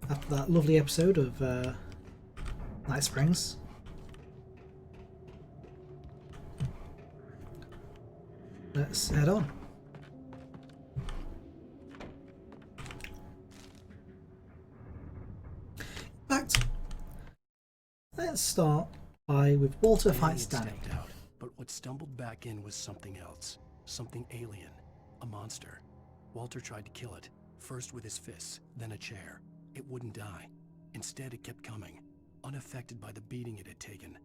after that lovely episode of Night Springs. Let's head on. In fact, let's start with Walter fights Danny. Out, but what stumbled back in was something else. Something alien. A monster. Walter tried to kill it. First with his fists, then a chair. It wouldn't die. Instead, it kept coming, unaffected by the beating it had taken.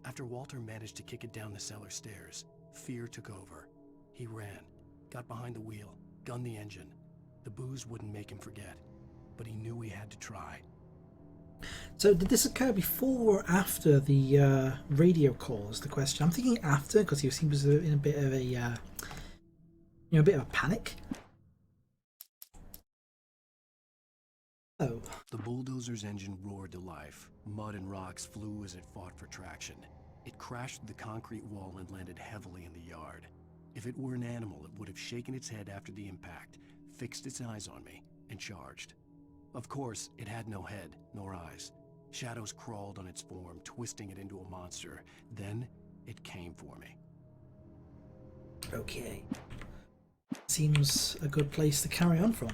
After Walter managed to kick it down the cellar stairs, fear took over. He ran, got behind the wheel, gunned the engine. The booze wouldn't make him forget, but he knew he had to try. So did this occur before or after the radio call is the question? I'm thinking after, because he seems in a bit of a, a bit of a panic. Oh. The bulldozer's engine roared to life. Mud and rocks flew as it fought for traction. It crashed through the concrete wall and landed heavily in the yard. If it were an animal, it would have shaken its head after the impact, fixed its eyes on me, and charged. Of course, it had no head, nor eyes. Shadows crawled on its form, twisting it into a monster. Then, it came for me. Okay. Seems a good place to carry on from.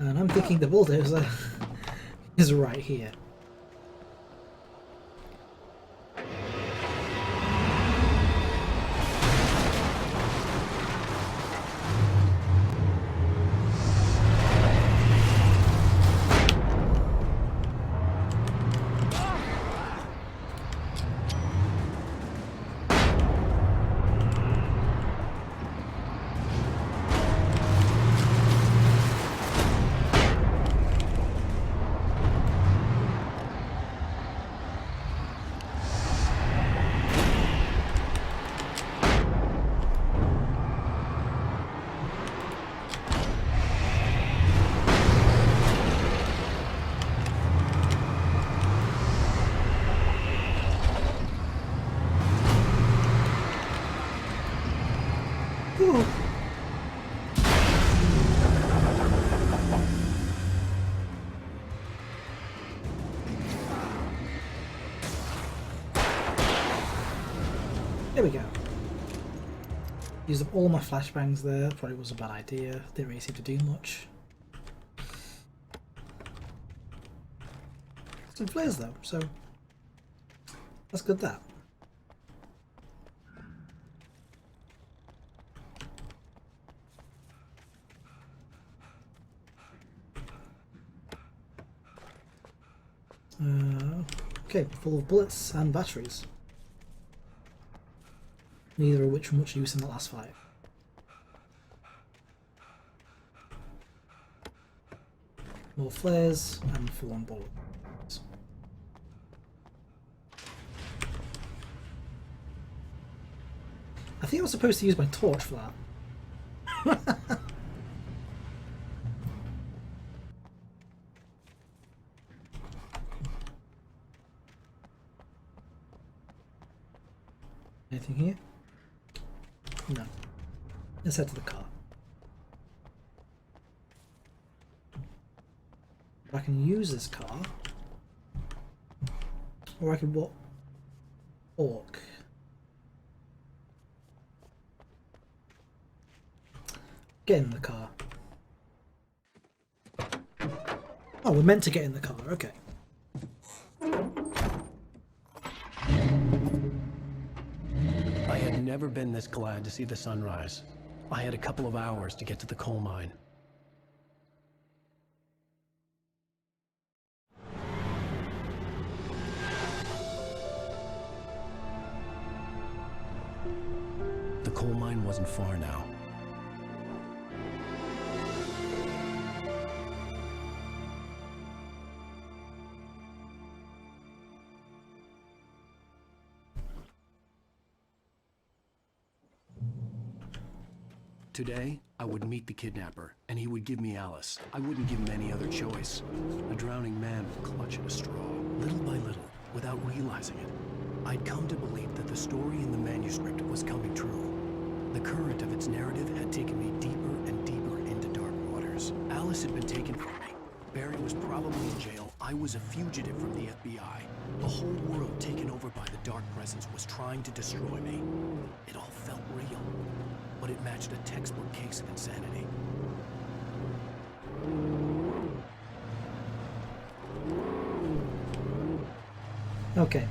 And I'm thinking the bulldozer is right here. There we go. Used up all my flashbangs there. Probably was a bad idea. Didn't really seem to do much. Some flares though, so that's good. That. Okay, full of bullets and batteries. Neither of which were much use in the last fight. More flares and full-on bullets. I think I was supposed to use my torch for that. Anything here? No. Let's head to the car. I can use this car, or I can walk. Get in the car. Oh, we're meant to get in the car. Okay. I had never been this glad to see the sunrise. I had a couple of hours to get to the coal mine. The coal mine wasn't far now. Today, I would meet the kidnapper, and he would give me Alice. I wouldn't give him any other choice. A drowning man would clutch at a straw, little by little, without realizing it. I'd come to believe that the story in the manuscript was coming true. The current of its narrative had taken me deeper and deeper into dark waters. Alice had been taken from me, Barry was probably in jail. I was a fugitive from the FBI. The whole world taken over by the dark presence was trying to destroy me. It all felt real, but it matched a textbook case of insanity. Okay.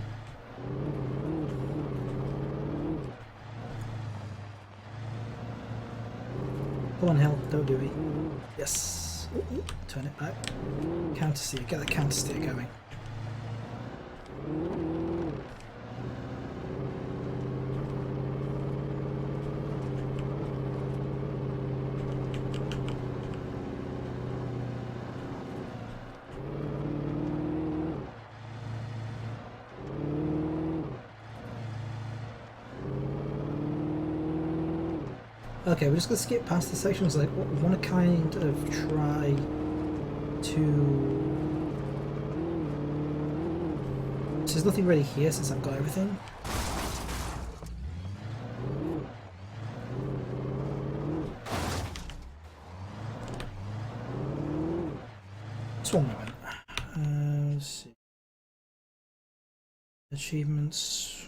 Come on, Hill, don't do it. Yes. Ooh, ooh. Turn it back. Counter steer, get the counter steer going. Okay, we're just going to skip past the sections. Like, we want to kind of try to... So there's nothing really here since I've got everything. Just one moment. Let's see. Achievements...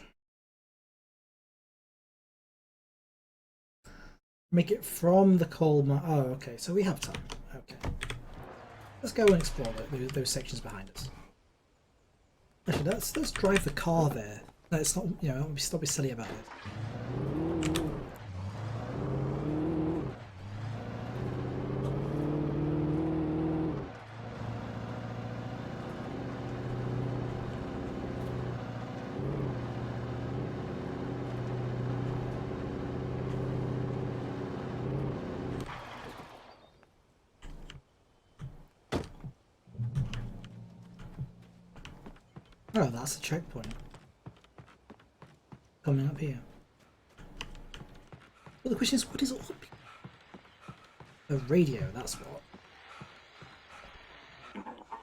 Make it from the coal mine. Oh, okay. So we have time. Okay. Let's go and explore those sections behind us. Actually, let's drive the car there. No, it's not. You know, stop being silly about it. Oh, that's a checkpoint. Coming up here. Well, the question is, what is up? A radio, that's what.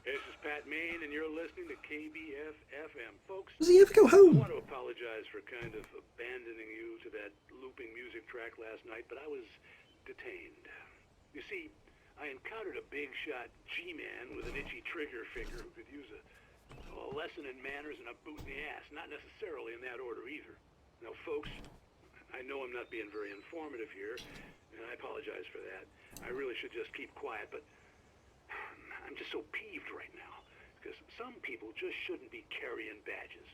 This is Pat Main, and you're listening to KBF-FM. Folks, Does he ever go I home? want to apologize for kind of abandoning you to that looping music track last night, but I was detained. You see, I encountered a big shot G-man with an itchy trigger finger who could use a lesson in manners and a boot in the ass. Not necessarily in that order either. Now, folks, I know I'm not being very informative here, and I apologize for that. I really should just keep quiet, but I'm just so peeved right now, because some people just shouldn't be carrying badges.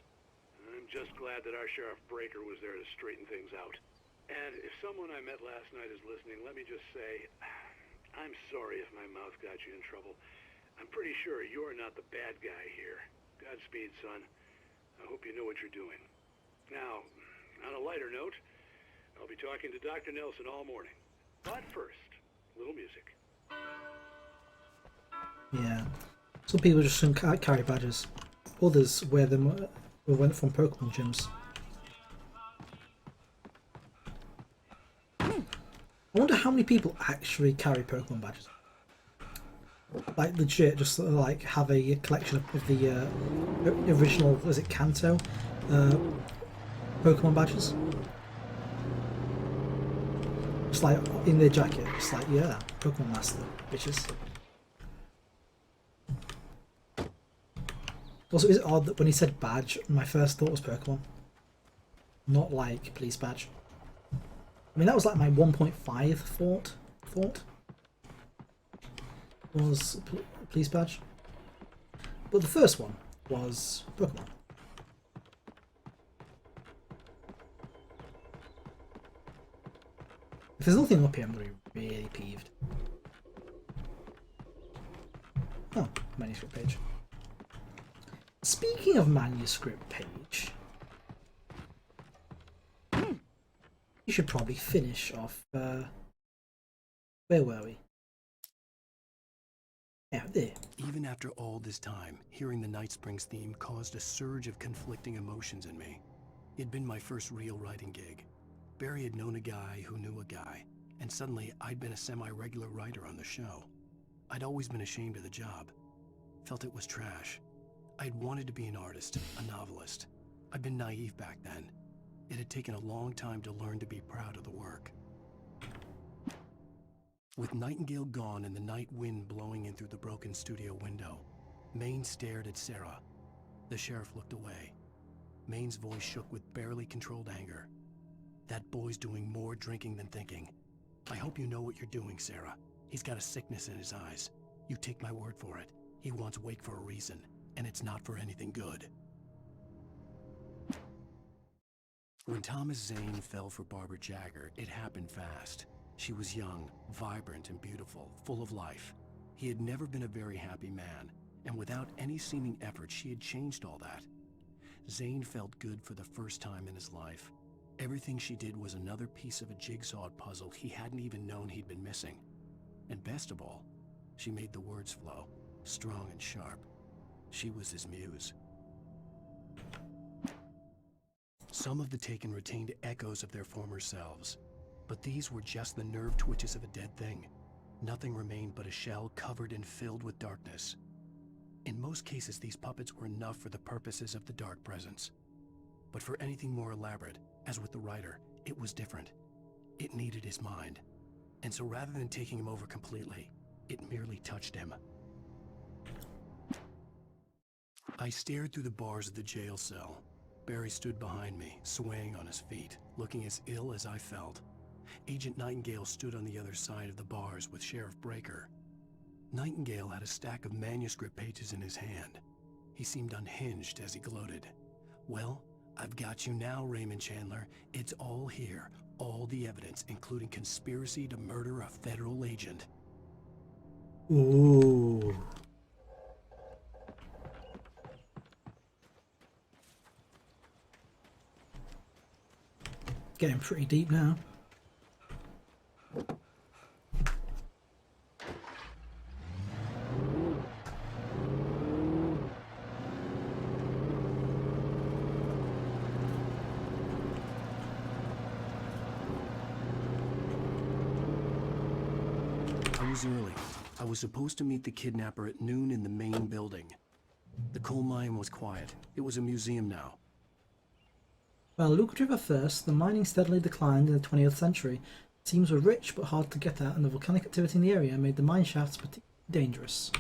I'm just glad that our Sheriff Breaker was there to straighten things out. And if someone I met last night is listening, let me just say, I'm sorry if my mouth got you in trouble. I'm pretty sure you're not the bad guy here. Godspeed, son. I hope you know what you're doing. Now, on a lighter note, I'll be talking to Dr. Nelson all morning. But first, a little music. Yeah. Some people just shouldn't carry badges. Others wear them went from Pokemon gyms. I wonder how many people actually carry Pokemon badges. Like legit, just like have a collection of the original, was it Kanto, Pokemon badges? Just like in their jacket, just like, yeah, Pokemon Master, bitches. Also, is it odd that when he said badge, my first thought was Pokemon, not like police badge? I mean, that was like my 1.5 thought was police badge, but the first one was Pokemon. If there's nothing up here, I'm going to be really peeved. Oh, manuscript page. Speaking of manuscript page, you should probably finish off, where were we? Yeah, there. Even after all this time, hearing the Night Springs theme caused a surge of conflicting emotions in me. It'd been my first real writing gig. Barry had known a guy who knew a guy, and suddenly I'd been a semi-regular writer on the show. I'd always been ashamed of the job. Felt it was trash. I'd wanted to be an artist, a novelist. I'd been naive back then. It had taken a long time to learn to be proud of the work. With Nightingale gone and the night wind blowing in through the broken studio window, Maine stared at Sarah. The sheriff looked away. Maine's voice shook with barely controlled anger. That boy's doing more drinking than thinking. I hope you know what you're doing, Sarah. He's got a sickness in his eyes. You take my word for it. He wants Wake for a reason, and it's not for anything good. When Thomas Zane fell for Barbara Jagger, it happened fast. She was young, vibrant, and beautiful, full of life. He had never been a very happy man, and without any seeming effort, she had changed all that. Zane felt good for the first time in his life. Everything she did was another piece of a jigsaw puzzle he hadn't even known he'd been missing. And best of all, she made the words flow, strong and sharp. She was his muse. Some of the Taken retained echoes of their former selves, but these were just the nerve twitches of a dead thing. Nothing remained but a shell covered and filled with darkness. In most cases, these puppets were enough for the purposes of the dark presence. But for anything more elaborate, as with the writer, it was different. It needed his mind. And so rather than taking him over completely, it merely touched him. I stared through the bars of the jail cell. Barry stood behind me, swaying on his feet, looking as ill as I felt. Agent Nightingale stood on the other side of the bars with Sheriff Breaker. Nightingale had a stack of manuscript pages in his hand. He seemed unhinged as he gloated. Well, I've got you now, Raymond Chandler. It's all here. All the evidence, including conspiracy to murder a federal agent. Ooh. Getting pretty deep now. I was early. I was supposed to meet the kidnapper at noon in the main building. The coal mine was quiet. It was a museum now. While lucrative at first, the mining steadily declined in the 20th century. Seams were rich but hard to get at, and the volcanic activity in the area made the mine shafts particularly dangerous.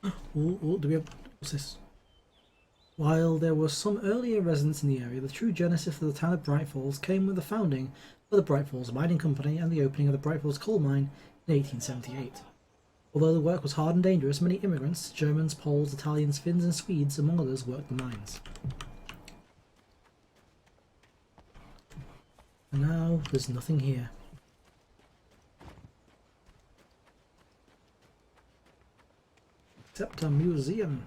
Do we have... what's this? While there were some earlier residents in the area, the true genesis of the town of Bright Falls came with the founding of the Bright Falls Mining Company and the opening of the Bright Falls coal mine in 1878. Although the work was hard and dangerous, many immigrants, Germans, Poles, Italians, Finns and Swedes, among others, worked the mines. And now there's nothing here. Except a museum.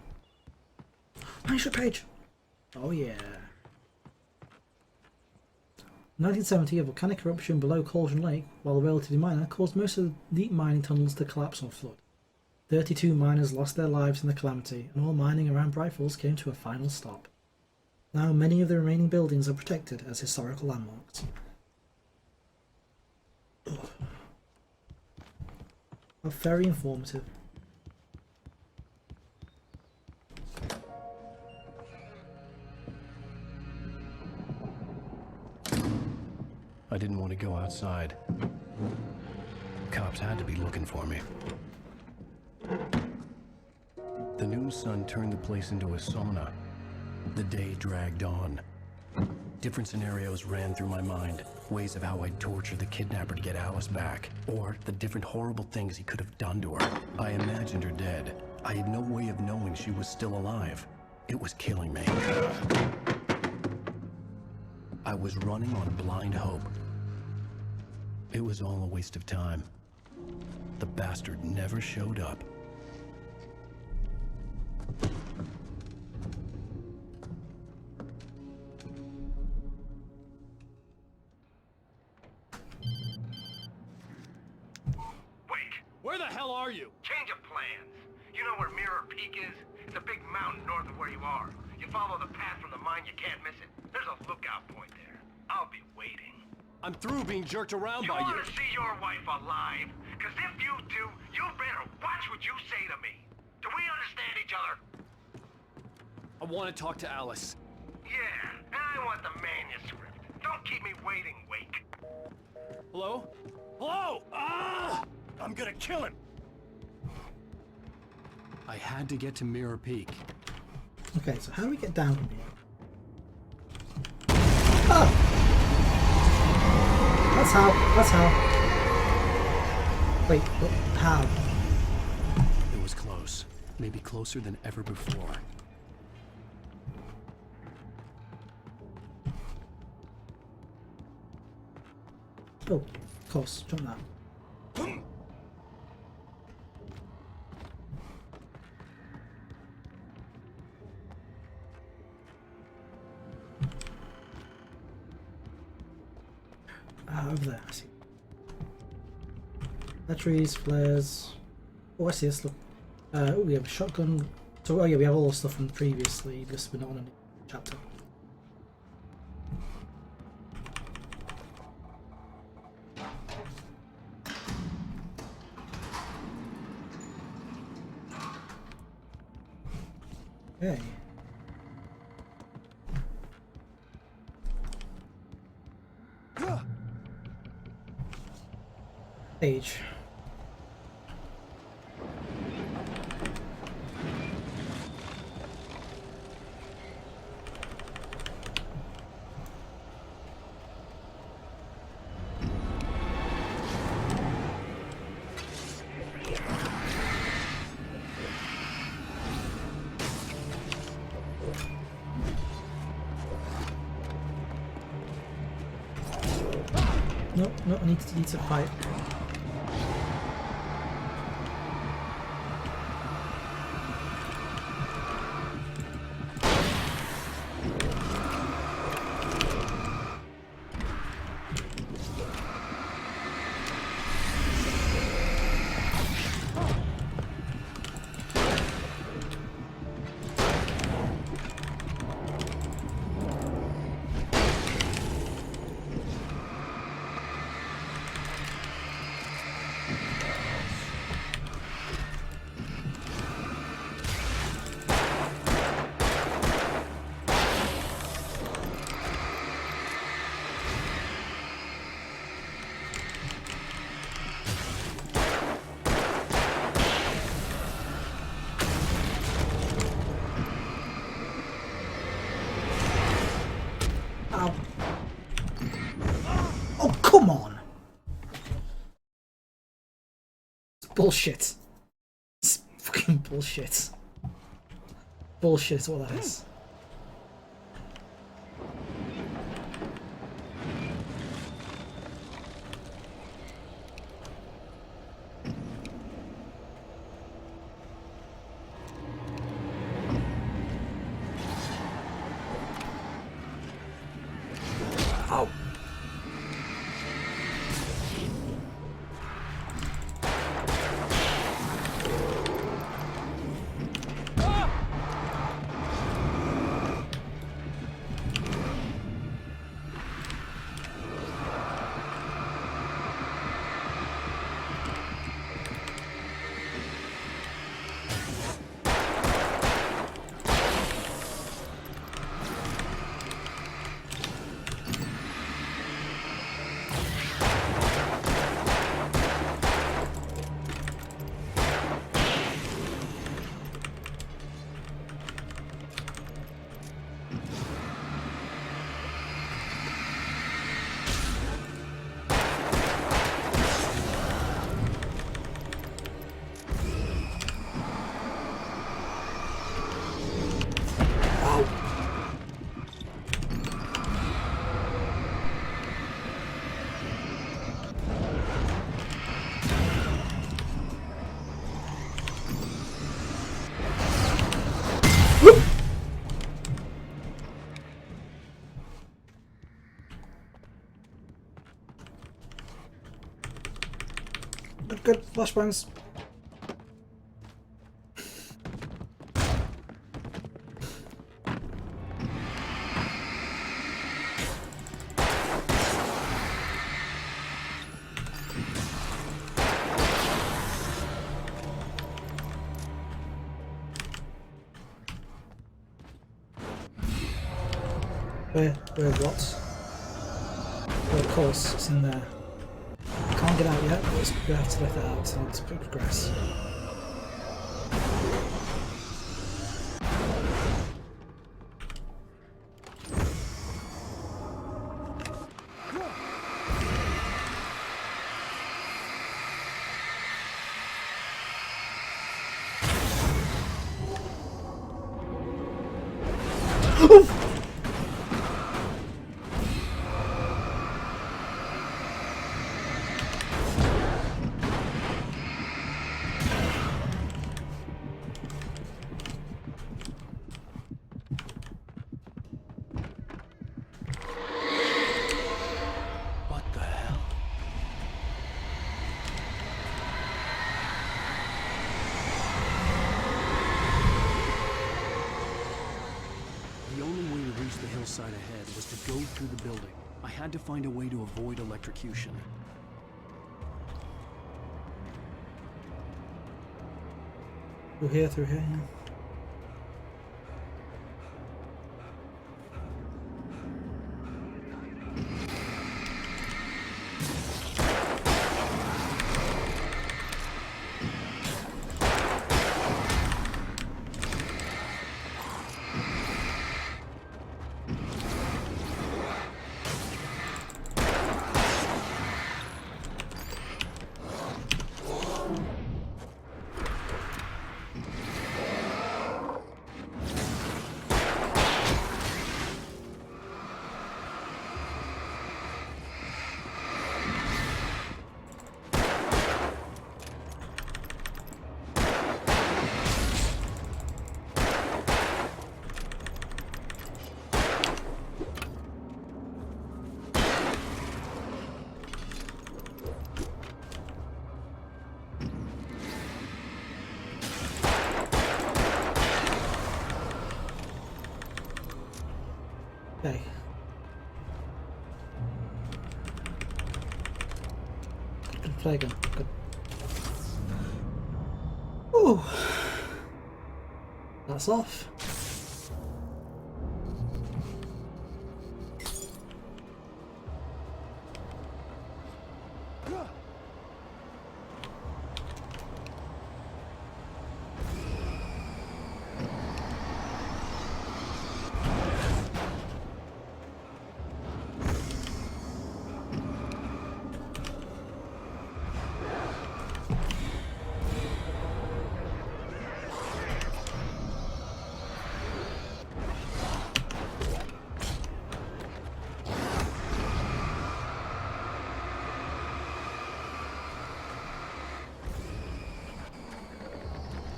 Manuscript page! Oh yeah. In 1970, a volcanic eruption below Cauldron Lake, while relatively minor, caused most of the deep mining tunnels to collapse or flood. 32 miners lost their lives in the calamity, and all mining around Bright Falls came to a final stop. Now many of the remaining buildings are protected as historical landmarks. Ugh. Very informative. I didn't want to go outside. Cops had to be looking for me. The noon sun turned the place into a sauna. The day dragged on. Different scenarios ran through my mind. Ways of how I'd torture the kidnapper to get Alice back. Or the different horrible things he could have done to her. I imagined her dead. I had no way of knowing she was still alive. It was killing me. I was running on blind hope. It was all a waste of time. The bastard never showed up. Where the hell are you? Change of plans. You know where Mirror Peak is? It's a big mountain north of where you are. You follow the path from the mine, you can't miss it. There's a lookout point there. I'll be waiting. I'm through being jerked around You by you. want to see your wife alive? Because if you do, you better watch what you say to me. Do we understand each other? I want to talk to Alice. Yeah, and I want the manuscript. Don't keep me waiting, Wake. Hello? Hello! Ah! I'm gonna kill him! I had to get to Mirror Peak. Okay, so how do we get down from here? Oh! That's how. That's how. Wait, what? How? It was close. Maybe closer than ever before. Oh, of course, jump that. Ah, over there, I see. Batteries, flares. Oh, I see this. Look. Oh, we have a shotgun. So, oh yeah, we have all the stuff from previously. This we're not on a chapter. Okay. Page. No, no, I need to fight. Ow. Oh, come on! It's bullshit. It's fucking bullshit. Bullshit is what that is. Ow. Good flashbangs. Where what? Well, of course, it's in there. Can't get out yet, but we have to let that out, so let's progress. What the hell? The only way to reach the hillside ahead was to go through the building. I had to find a way to avoid electrocution. Through here, yeah. Okay. Good play again. Good. Ooh. That's off.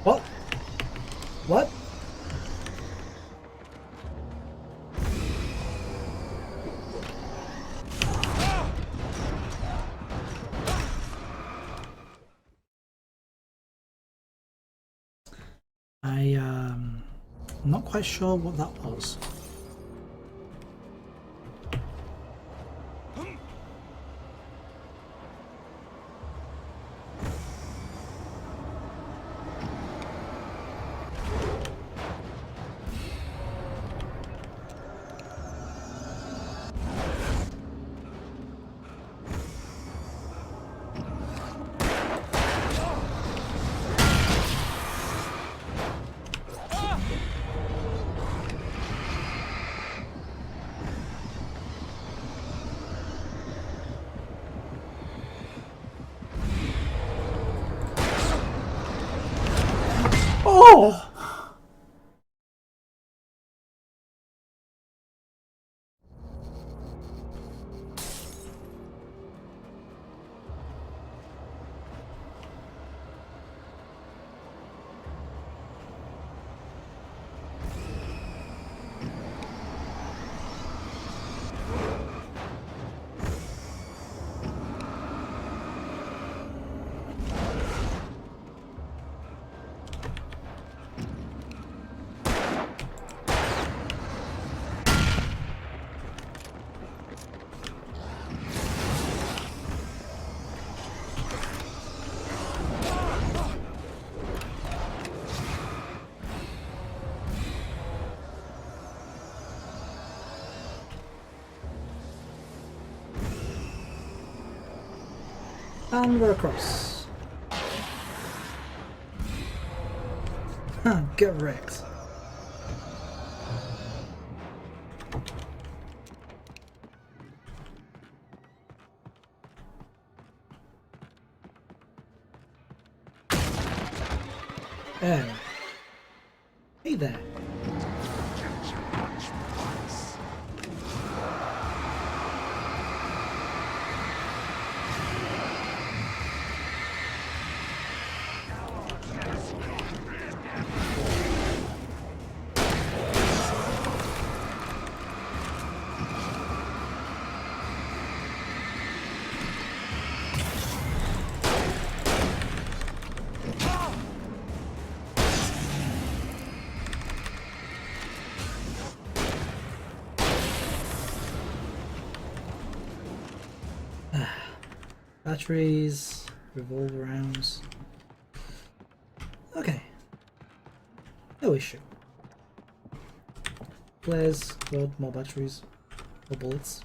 What? What? I'm not quite sure what that was. Oh! And we're across. Get wrecked. Hey there. Batteries, revolver rounds. Okay. No issue. Flares, good, more batteries, more bullets.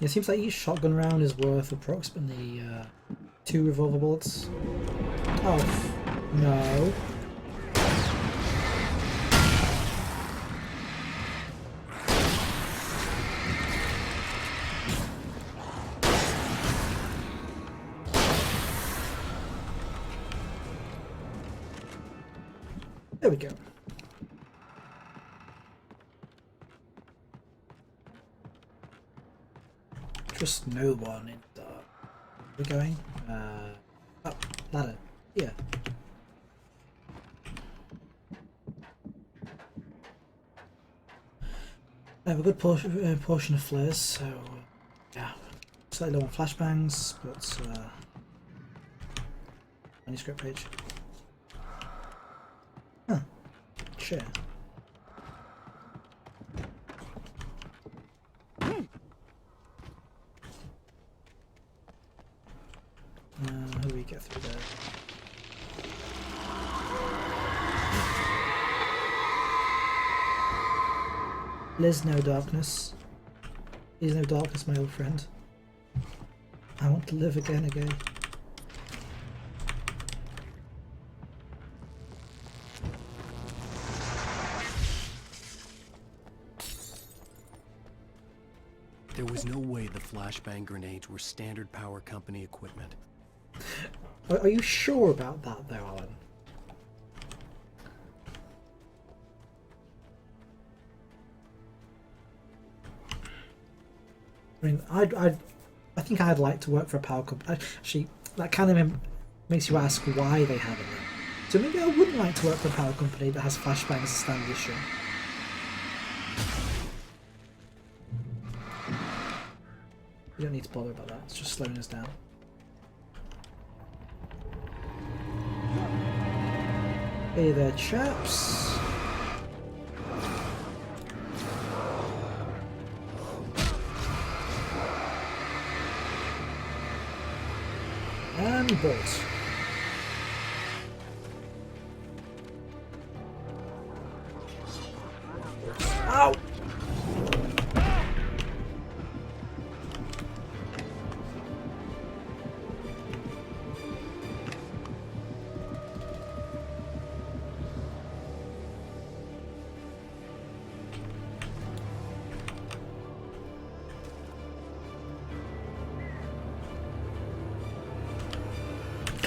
It seems like each shotgun round is worth approximately 2 revolver bullets. Oh, no. There we go. Just no one in the... We're going? Up, ladder. Yeah. I have a good portion of flares, so yeah. Slightly low on flashbangs, but manuscript page. Huh. Chair. How do we get through there? There's no darkness. There's no darkness, my old friend. I want to live again. There was no way the flashbang grenades were standard power company equipment. Are you sure about that, though, Alan? I mean, I think I'd like to work for a power company. Actually, that kind of makes you ask why they have it. So maybe I wouldn't like to work for a power company that has flashbang as a standard issue. You don't need to bother about that. It's just slowing us down. Hey there, chaps. And bolt. Ow!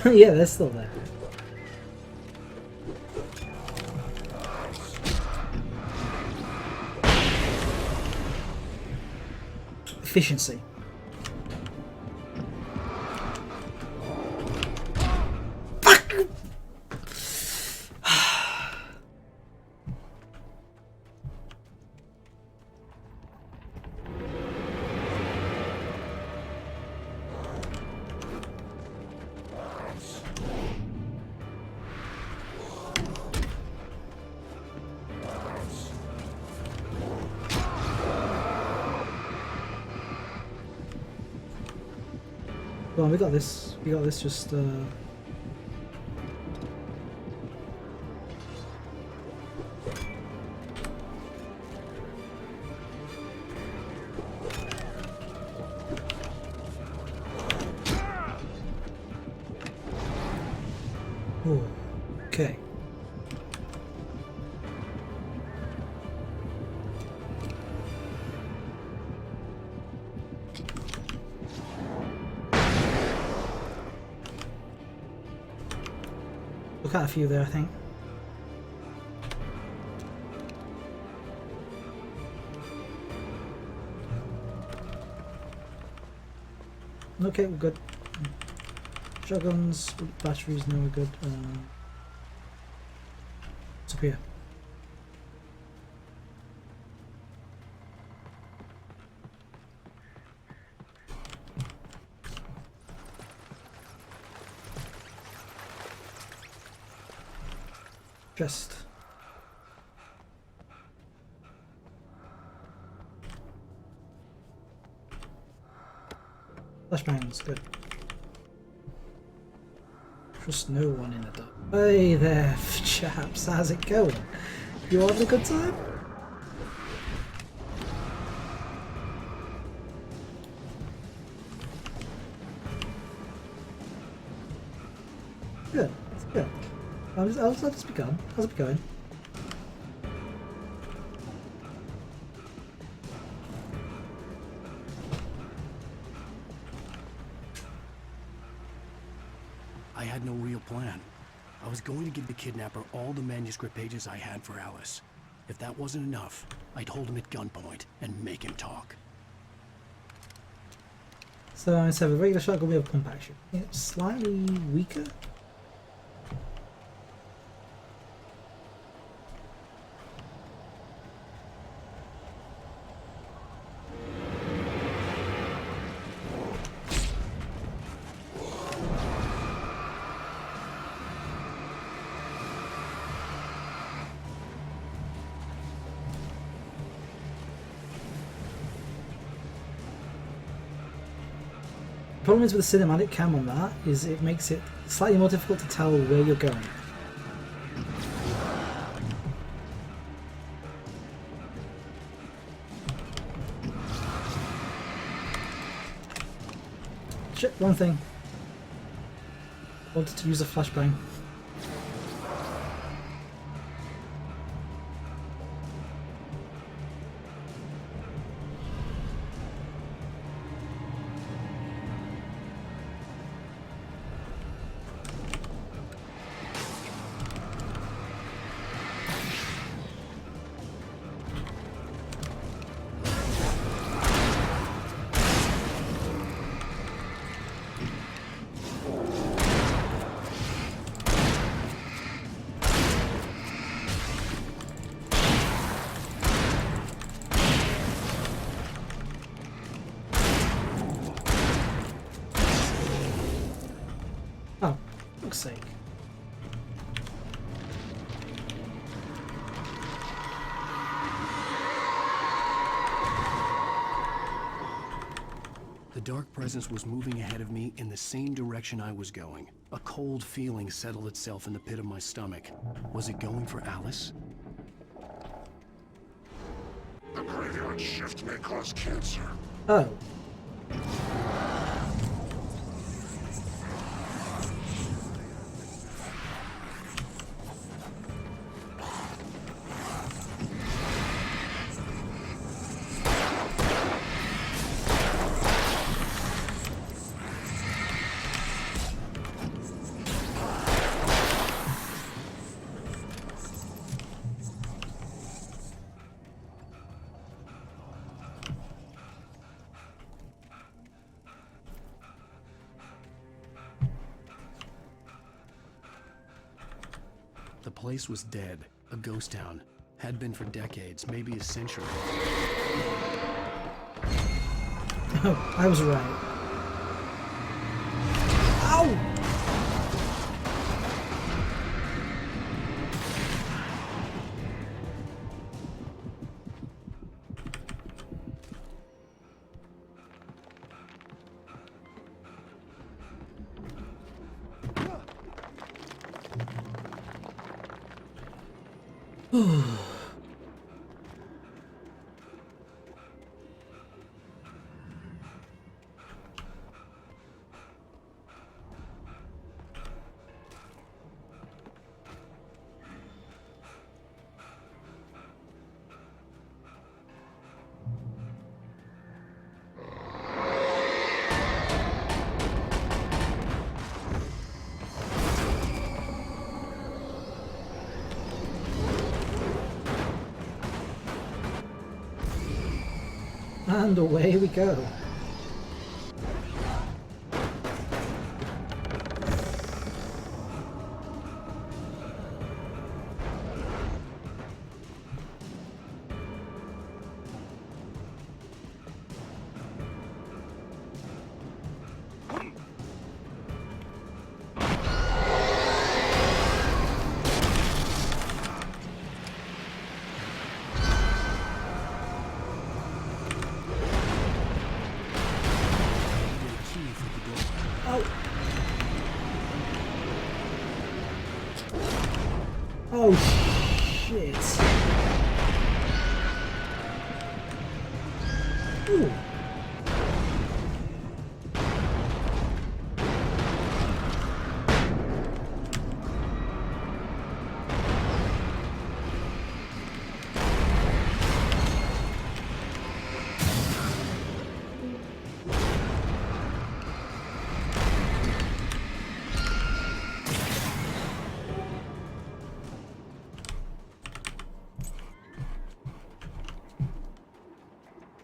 Yeah, they're still there. Efficiency. Fuck! Well, we got this. We got this. Just Look at a few there, I think. Okay, we're good. Shotguns, batteries, no, we're good. What's up here? Chest. Flashbangs, good. Trust no one in the dark. Hey there, chaps, how's it going? You all having a good time? Good, it's good. I'll just begun. How's it going? I had no real plan. I was going to give the kidnapper all the manuscript pages I had for Alice. If that wasn't enough, I'd hold him at gunpoint and make him talk. So instead of a regular shotgun, we have a compaction. It's slightly weaker. The problem is with the cinematic cam on that is it makes it slightly more difficult to tell where you're going. Shit, wrong thing. Wanted to use a flashbang. Oh, fuck's sake. The dark presence was moving ahead of me in the same direction I was going. A cold feeling settled itself in the pit of my stomach. Was it going for Alice? The graveyard shift may cause cancer. Oh. The place was dead, a ghost town. Had been for decades, maybe a century. Oh, I was right. Ow! And away we go. Oh shit. Ooh.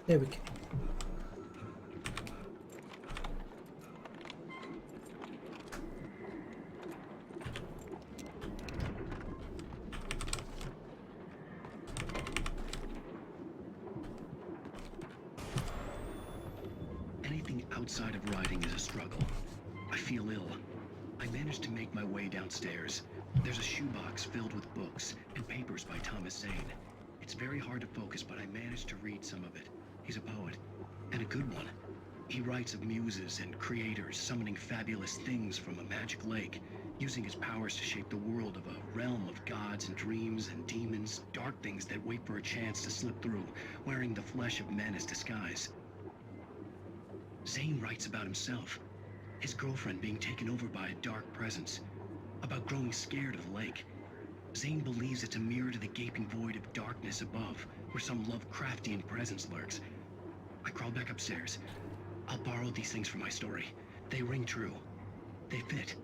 There we go. Anything outside of riding is a struggle. I feel ill. I managed to make my way downstairs. There's a shoebox filled with books and papers by Thomas Zane. It's very hard to focus, but I managed to read some of it. He's a poet, and a good one. He writes of muses and creators summoning fabulous things from a magic lake, using his powers to shape the world of a realm of gods and dreams and demons, dark things that wait for a chance to slip through, wearing the flesh of men as disguise. Zane writes about himself, his girlfriend being taken over by a dark presence, about growing scared of the lake. Zane believes it's a mirror to the gaping void of darkness above, where some Lovecraftian presence lurks. I crawl back upstairs. I'll borrow these things for my story. They ring true. They fit.